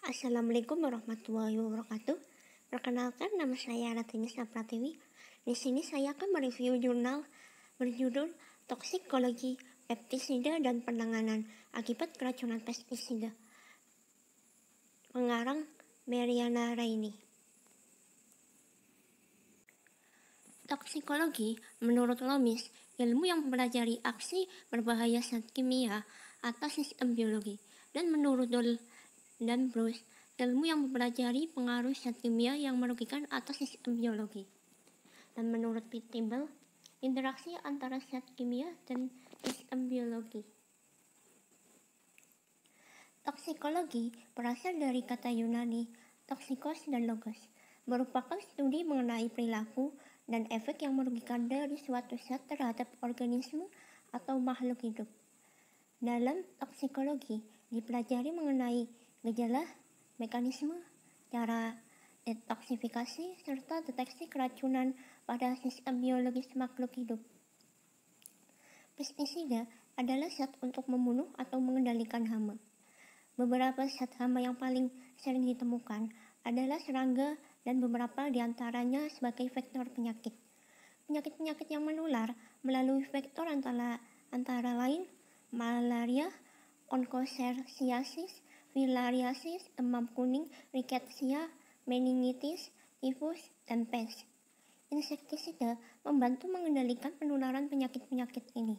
Assalamualaikum warahmatullahi wabarakatuh. Perkenalkan, nama saya Ratinisha Pratiwi. Di sini saya akan mereview jurnal berjudul Toksikologi Pestisida dan Penanganan Akibat Keracunan Pestisida. Pengarang Mariana Raini. Toksikologi menurut Loomis, ilmu yang mempelajari aksi berbahaya zat kimia atau sistem biologi, dan menurut dan Bruce, ilmu yang mempelajari pengaruh zat kimia yang merugikan atas sistem biologi. Dan menurut Pittible, interaksi antara zat kimia dan sistem biologi. Toksikologi berasal dari kata Yunani toksikos dan logos, merupakan studi mengenai perilaku dan efek yang merugikan dari suatu zat terhadap organisme atau makhluk hidup. Dalam toksikologi dipelajari mengenai gejala, mekanisme, cara detoksifikasi, serta deteksi keracunan pada sistem biologis makhluk hidup. Pestisida adalah zat untuk membunuh atau mengendalikan hama. Beberapa zat hama yang paling sering ditemukan adalah serangga dan beberapa diantaranya sebagai vektor penyakit. Penyakit-penyakit yang menular melalui vektor antara lain malaria, onkosersiasis, filariasis, demam kuning, rickettsia, meningitis, tifus, dan pes. Insektisida membantu mengendalikan penularan penyakit-penyakit ini.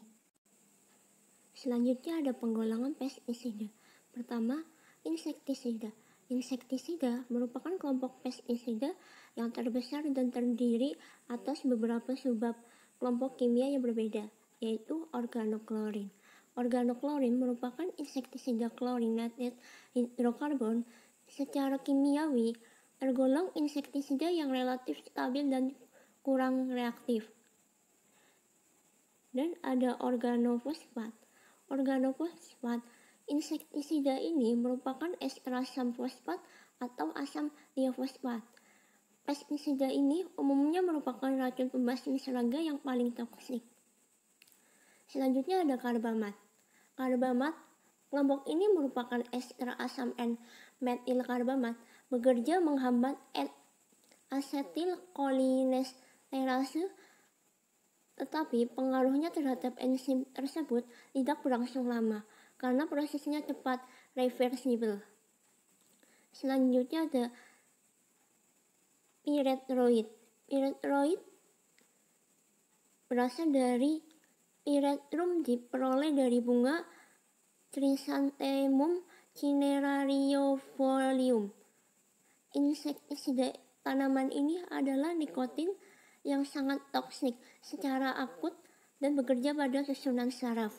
Selanjutnya ada penggolongan pestisida. Pertama, insektisida. Insektisida merupakan kelompok pestisida yang terbesar dan terdiri atas beberapa subbab kelompok kimia yang berbeda, yaitu organoklorin. Organoklorin merupakan insektisida chlorinated hidrokarbon. Secara kimiawi, tergolong insektisida yang relatif stabil dan kurang reaktif. Dan ada organofosfat. Organofosfat, insektisida ini merupakan ester asam fosfat atau asam diafosfat. Pestisida ini umumnya merupakan racun pembasmi serangga yang paling toksik. Selanjutnya ada karbamat. Karbamat, kelompok ini merupakan ester asam N-metil karbamat, bekerja menghambat asetilkolinesterase, tetapi pengaruhnya terhadap enzim tersebut tidak berlangsung lama karena prosesnya cepat reversibel. Selanjutnya ada pyrethroid. Pyrethroid berasal dari pyrethrum, diperoleh dari bunga Chrysanthemum cinerariofolium. Insektisida tanaman ini adalah nikotin yang sangat toksik secara akut dan bekerja pada susunan saraf.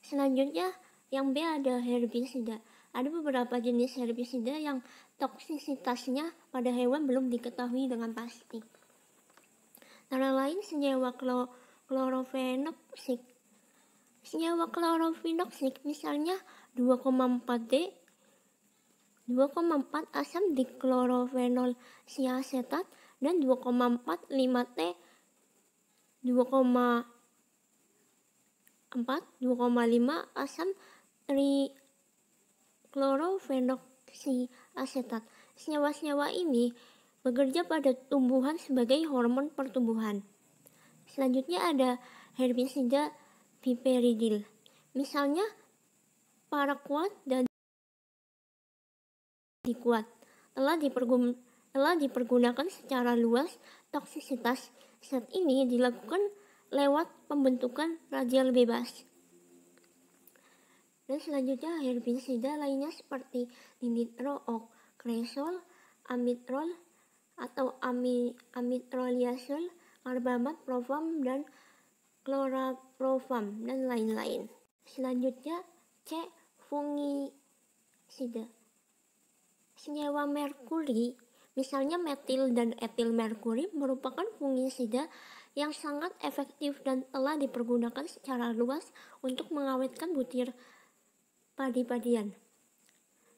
Selanjutnya yang B ada herbisida. Ada beberapa jenis herbisida yang toksisitasnya pada hewan belum diketahui dengan pasti. Antara lain senyawa klorofenoksik. Senyawa klorofenoksik misalnya 2,4-D, 2,4 asam diklorofenol siasetat, dan 2,45-T, 2,4, 2,5 asam triklorofenoksiasetat. Senyawa-senyawa ini bekerja pada tumbuhan sebagai hormon pertumbuhan. Selanjutnya ada herbisida piperidil. Misalnya paraquat dan diquat telah dipergunakan secara luas. Toksisitas zat ini dilakukan lewat pembentukan radial bebas. Dan selanjutnya herbisida lainnya seperti dinitrookresol, amitrol atau amitroliazol, karbamat, profam, dan chlorapropam, dan lain-lain. Selanjutnya C. Fungisida. Senyawa merkuri, misalnya metil dan etil merkuri, merupakan fungisida yang sangat efektif dan telah dipergunakan secara luas untuk mengawetkan butir padi-padian.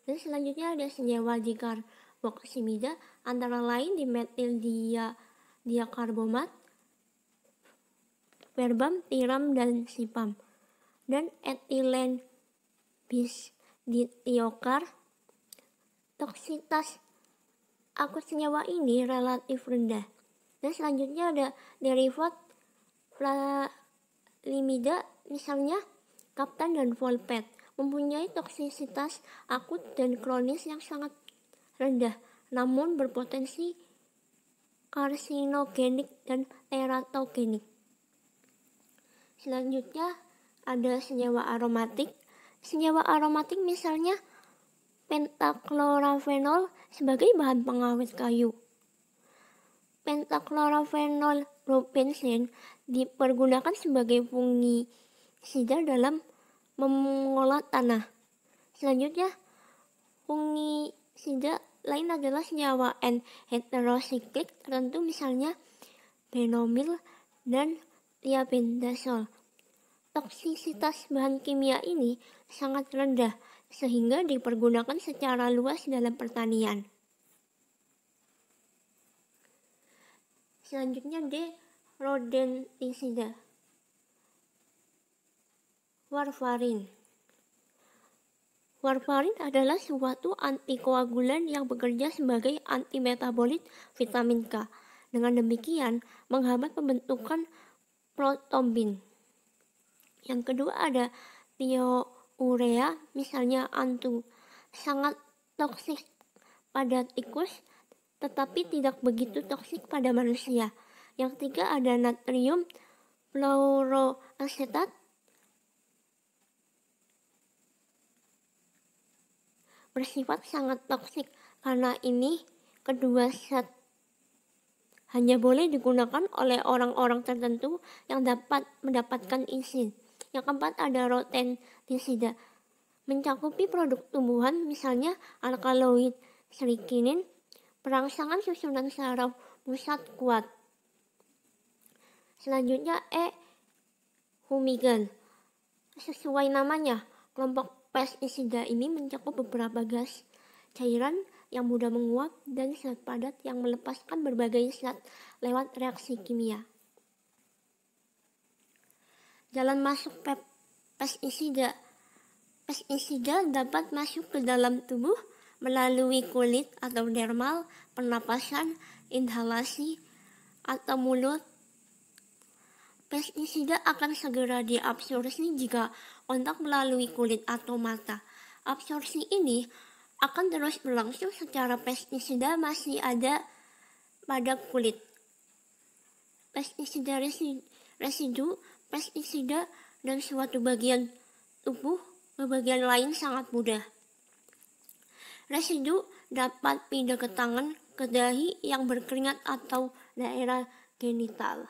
Dan selanjutnya ada senyawa dikarboksimida, antara lain dimetil diakarbomat, verbam, tiram, dan sipam. Dan etilen bis ditiokar. Toksitas akut senyawa ini relatif rendah. Dan selanjutnya ada derivat flalimida, misalnya kaptan dan volpet, mempunyai toksisitas akut dan kronis yang sangat rendah, namun berpotensi karsinogenik dan teratogenik. Selanjutnya ada senyawa aromatik. Senyawa aromatik misalnya pentaklorafenol sebagai bahan pengawet kayu. Pentaklorafenol probenzen dipergunakan sebagai fungisida dalam mengolah tanah. Selanjutnya, fungisida lain adalah senyawa N-heterosiklik tertentu, misalnya benomil dan thiabendazol. Toksisitas bahan kimia ini sangat rendah sehingga dipergunakan secara luas dalam pertanian. Selanjutnya rodentisida. Warfarin. Warfarin adalah suatu antikoagulan yang bekerja sebagai antimetabolit vitamin K. Dengan demikian, menghambat pembentukan protombin. Yang kedua ada thiourea, misalnya antu, sangat toksik pada tikus, tetapi tidak begitu toksik pada manusia. Yang ketiga ada natrium fluoroasetat, bersifat sangat toksik. Karena ini kedua zat hanya boleh digunakan oleh orang-orang tertentu yang dapat mendapatkan izin. Yang keempat ada rodentisida, mencakupi produk tumbuhan, misalnya alkaloid serikinin, perangsangan susunan saraf pusat kuat. Selanjutnya humigan. Sesuai namanya, kelompok pestisida ini mencakup beberapa gas cairan yang mudah menguap dan zat padat yang melepaskan berbagai zat lewat reaksi kimia. Jalan masuk pestisida. Pestisida dapat masuk ke dalam tubuh melalui kulit atau dermal, pernapasan, inhalasi, atau mulut. Pestisida akan segera diabsorpsi jika kontak melalui kulit atau mata. Absorpsi ini akan terus berlangsung secara pestisida masih ada pada kulit. Pestisida residu, pestisida dan suatu bagian tubuh ke bagian lain sangat mudah. Residu dapat pindah ke tangan, ke dahi yang berkeringat atau daerah genital.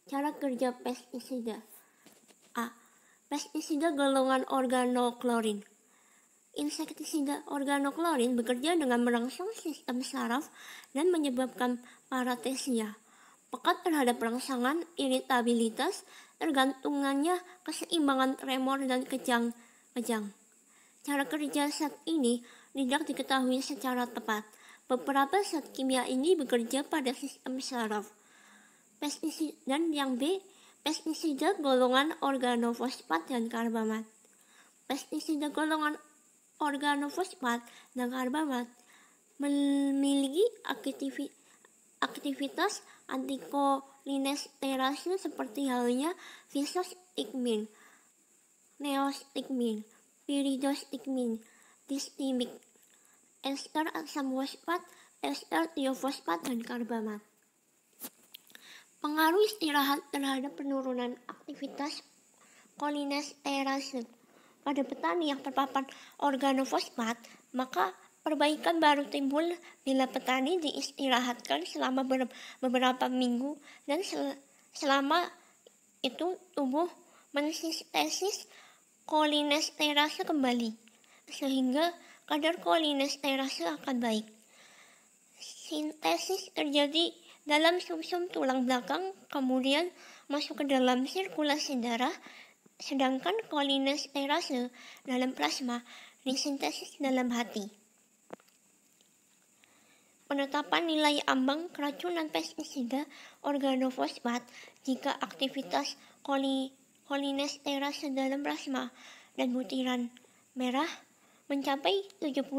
Cara kerja pestisida. A. Pestisida golongan organoklorin. Insektisida organoklorin bekerja dengan merangsang sistem saraf dan menyebabkan parethesia, pekat terhadap rangsangan, iritabilitas, tergantungannya, keseimbangan tremor, dan kejang-kejang. Cara kerja zat ini tidak diketahui secara tepat. Beberapa zat kimia ini bekerja pada sistem saraf. Pestisida dan yang B, pestisida golongan organofosfat dan karbamat. Pestisida golongan organofosfat dan karbamat memiliki aktivitas antikolinesterase seperti halnya fisostigmin, neostigmin, piridostigmin, distimik, ester asam fosfat, ester tiofosfat, dan karbamat. Pengaruh istirahat terhadap penurunan aktivitas kolinesterase. Pada petani yang terpapar organofosfat, maka perbaikan baru timbul bila petani diistirahatkan selama beberapa minggu, dan selama itu tubuh mensintesis kolinesterase kembali, sehingga kadar kolinesterase akan baik. Sintesis terjadi dalam sumsum tulang belakang, kemudian masuk ke dalam sirkulasi darah, sedangkan kolinesterase dalam plasma disintesis dalam hati. Penetapan nilai ambang keracunan pestisida organofosfat. Jika aktivitas kolinesterase dalam plasma dan butiran merah mencapai 70%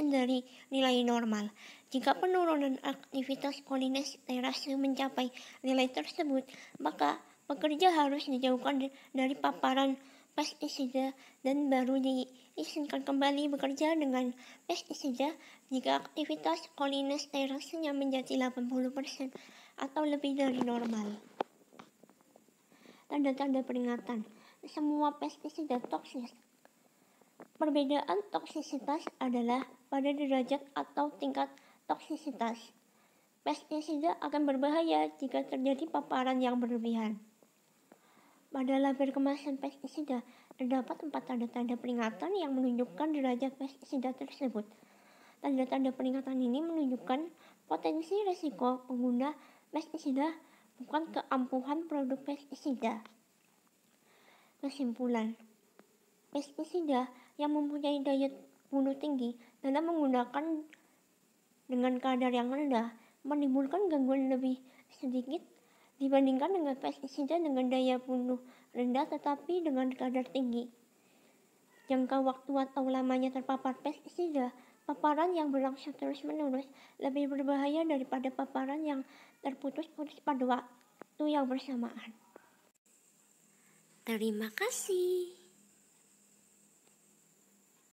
dari nilai normal. Jika penurunan aktivitas kolinesterase mencapai nilai tersebut, maka pekerja harus dijauhkan dari paparan pestisida dan baru diizinkan kembali bekerja dengan pestisida jika aktivitas kolinesterasenya menjadi 80% atau lebih dari normal. Tanda-tanda peringatan. Semua pestisida toksis. Perbedaan toksisitas adalah pada derajat atau tingkat toksisitas. Pestisida akan berbahaya jika terjadi paparan yang berlebihan. Pada label kemasan pestisida, terdapat 4 tanda-tanda peringatan yang menunjukkan derajat pestisida tersebut. Tanda-tanda peringatan ini menunjukkan potensi risiko pengguna pestisida, bukan keampuhan produk pestisida. Kesimpulan, pestisida yang mempunyai daya bunuh tinggi dalam menggunakan dengan kadar yang rendah menimbulkan gangguan lebih sedikit dibandingkan dengan pestisida dengan daya bunuh rendah tetapi dengan kadar tinggi. Jangka waktu atau lamanya terpapar pestisida, paparan yang berlangsung terus-menerus lebih berbahaya daripada paparan yang terputus-putus pada waktu yang bersamaan. Terima kasih.